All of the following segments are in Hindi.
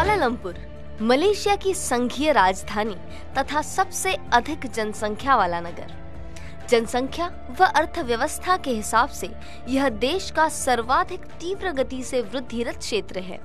कुआलालंपुर मलेशिया की संघीय राजधानी तथा सबसे अधिक जनसंख्या वाला नगर। जनसंख्या व अर्थव्यवस्था के हिसाब से यह देश का सर्वाधिक तीव्र गति से वृद्धिरत क्षेत्र है।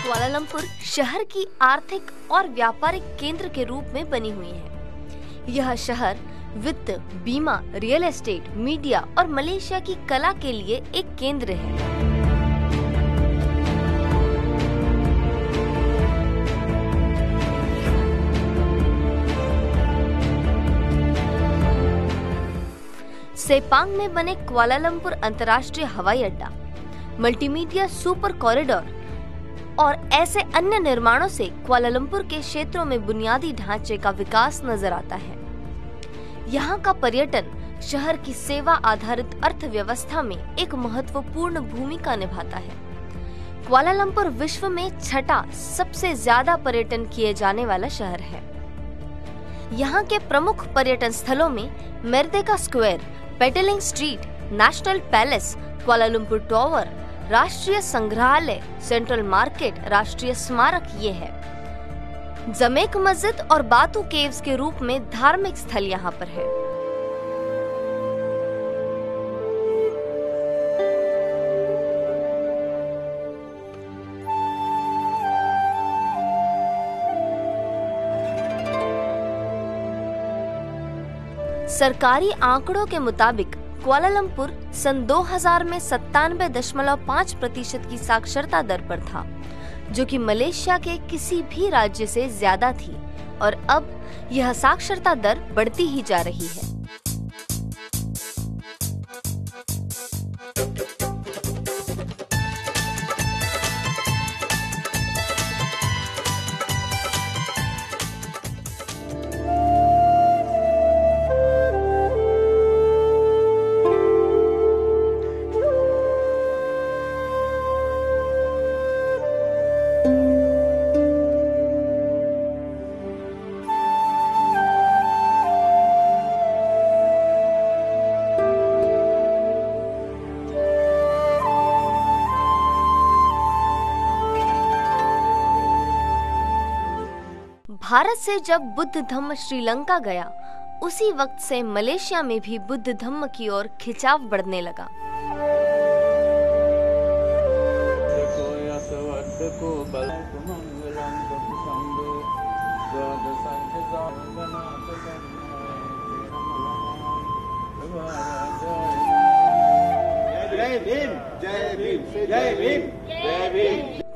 कुआलालंपुर शहर की आर्थिक और व्यापारिक केंद्र के रूप में बनी हुई है। यह शहर वित्त, बीमा, रियल एस्टेट, मीडिया और मलेशिया की कला के लिए एक केंद्र है। सेपांग में बने कुआलालंपुर अंतर्राष्ट्रीय हवाई अड्डा, मल्टीमीडिया सुपर कॉरिडोर और ऐसे अन्य निर्माणों से कुआलालंपुर के क्षेत्रों में बुनियादी ढांचे का विकास नजर आता है। यहाँ का पर्यटन शहर की सेवा आधारित अर्थव्यवस्था में एक महत्वपूर्ण भूमिका निभाता है। कुआलालंपुर विश्व में छठा सबसे ज्यादा पर्यटन किए जाने वाला शहर है। यहाँ के प्रमुख पर्यटन स्थलों में Merdeka Square, Petaling Street, National Palace, Kuala Lumpur Tower, राष्ट्रीय संग्रहालय, सेंट्रल मार्केट, राष्ट्रीय स्मारक ये है। जमेक मस्जिद और बातू केव्स के रूप में धार्मिक स्थल यहाँ पर है। सरकारी आंकड़ों के मुताबिक कुआलालंपुर सन 2000 में 97.5% की साक्षरता दर पर था, जो कि मलेशिया के किसी भी राज्य से ज्यादा थी और अब यह साक्षरता दर बढ़ती ही जा रही है। भारत से जब बुद्ध धम्म श्रीलंका गया, उसी वक्त से मलेशिया में भी बुद्ध धम्म की ओर खिंचाव बढ़ने लगा।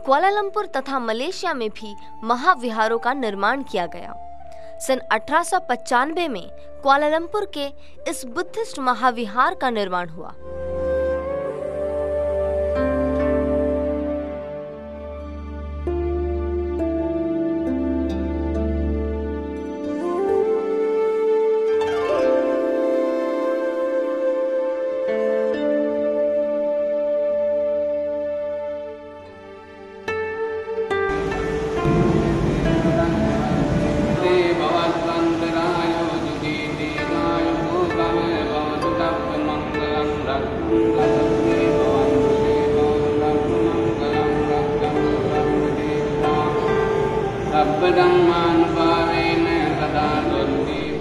कुआलालंपुर तथा मलेशिया में भी महाविहारों का निर्माण किया गया। सन 1895 में कुआलालंपुर के इस बुद्धिस्ट महाविहार का निर्माण हुआ।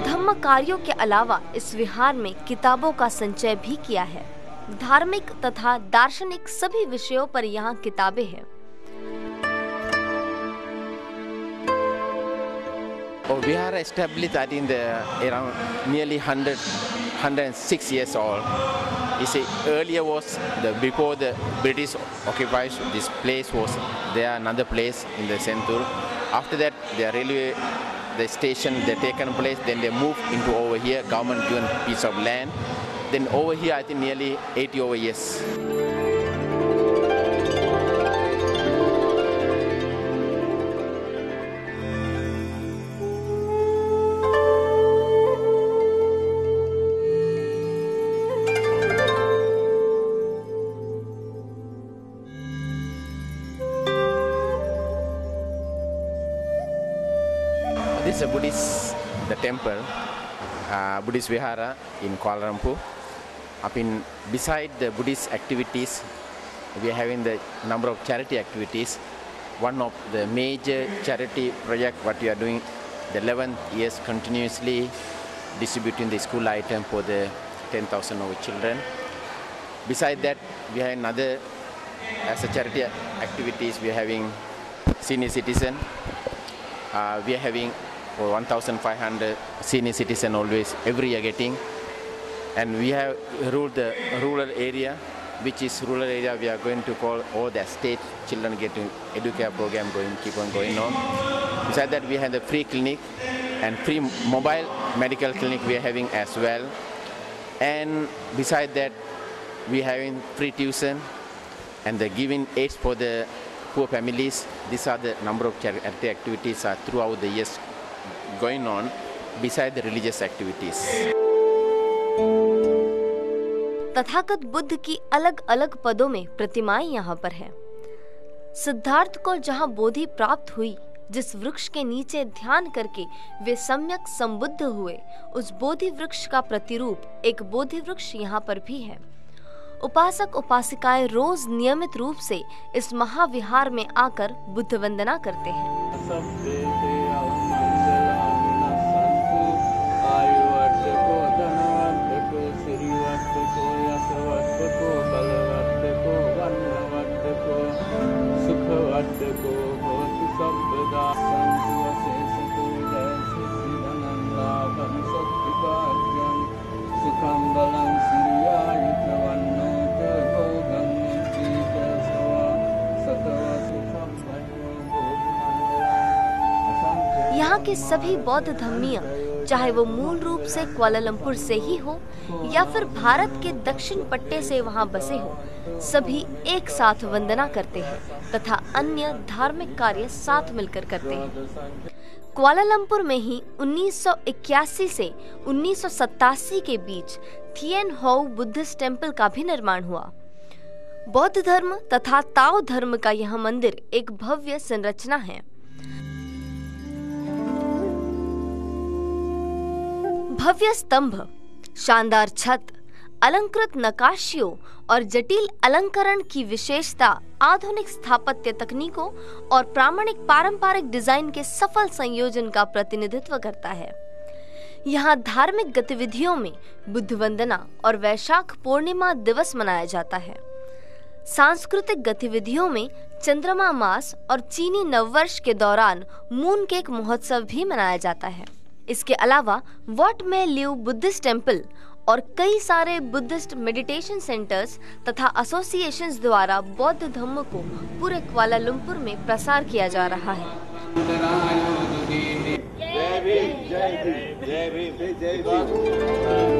धम्म कार्यों के अलावा इस विहार में किताबों का संचय भी किया है। धार्मिक तथा दार्शनिक सभी विषयों पर यहाँ किताबें हैं। Vihara established I think around nearly 106 years old. You see, earlier was before the British occupied this place was there another place in the center. After that, the station they taken place. Then they moved into over here. Government given piece of land. Then over here I think nearly 80 over years. This is a Buddhist the temple, Buddhist Vihara in Kuala Lumpur. Beside the Buddhist activities, we are having the number of charity activities. One of the major charity project what we are doing, the 11th years continuously distributing the school item for the 10,000 over children. Beside that, we have another, as a charity activities, we are having senior citizen. We are having for 1,500 senior citizen always every year getting. And we have ruled the rural area, which is rural area we are going to call all the state children getting educare program keep on going on. Besides that, we have the free clinic and free mobile medical clinic we are having as well. And besides that, we are having free tuition and the giving aids for the poor families. These are the number of charity activities throughout the years going on beside the religious activities. Tathagata Buddha की अलग अलग पदों में प्रतिमाएं यहाँ पर हैं। सिद्धार्थ को जहाँ बोधि प्राप्त हुई, जिस वृक्ष के नीचे ध्यान करके वे सम्यक संबुद्ध हुए, उस बोधि वृक्ष का प्रतिरूप एक बोधि वृक्ष यहाँ पर भी है। उपासक उपासिकाएं रोज नियमित रूप से इस महाविहार में आकर बुद्ध वंदना करते हैं। यहाँ के सभी बौद्ध धम्मियाँ, चाहे वो मूल रूप से कुआलालंपुर से ही हो या फिर भारत के दक्षिण पट्टे से वहाँ बसे हो, सभी एक साथ वंदना करते हैं तथा अन्य धार्मिक कार्य साथ मिलकर करते हैं। कुआलालंपुर में ही 1981 से 1987 के बीच थिएन होउ बुद्धिस्ट टेम्पल का भी निर्माण हुआ। बौद्ध धर्म तथा ताओ धर्म का यह मंदिर एक भव्य संरचना है। भव्य स्तंभ, शानदार छत, अलंकृत नकाशियों और जटिल अलंकरण की विशेषता आधुनिक स्थापत्य तकनीकों और प्रामाणिक पारंपरिक डिजाइन के सफल संयोजन का प्रतिनिधित्व करता है। यहाँ धार्मिक गतिविधियों में बुद्ध वंदना और वैशाख पूर्णिमा दिवस मनाया जाता है। सांस्कृतिक गतिविधियों में चंद्रमा मास और चीनी नववर्ष के दौरान मून केक महोत्सव भी मनाया जाता है। इसके अलावा what may live Buddhist temple और कई सारे बुद्धिस्ट मेडिटेशन सेंटर्स तथा एसोसिएशंस द्वारा बौद्ध धम्म को पूरे कुआलालंपुर में प्रसार किया जा रहा है। जय भीम, जय भीम, जय भीम, जय भीम।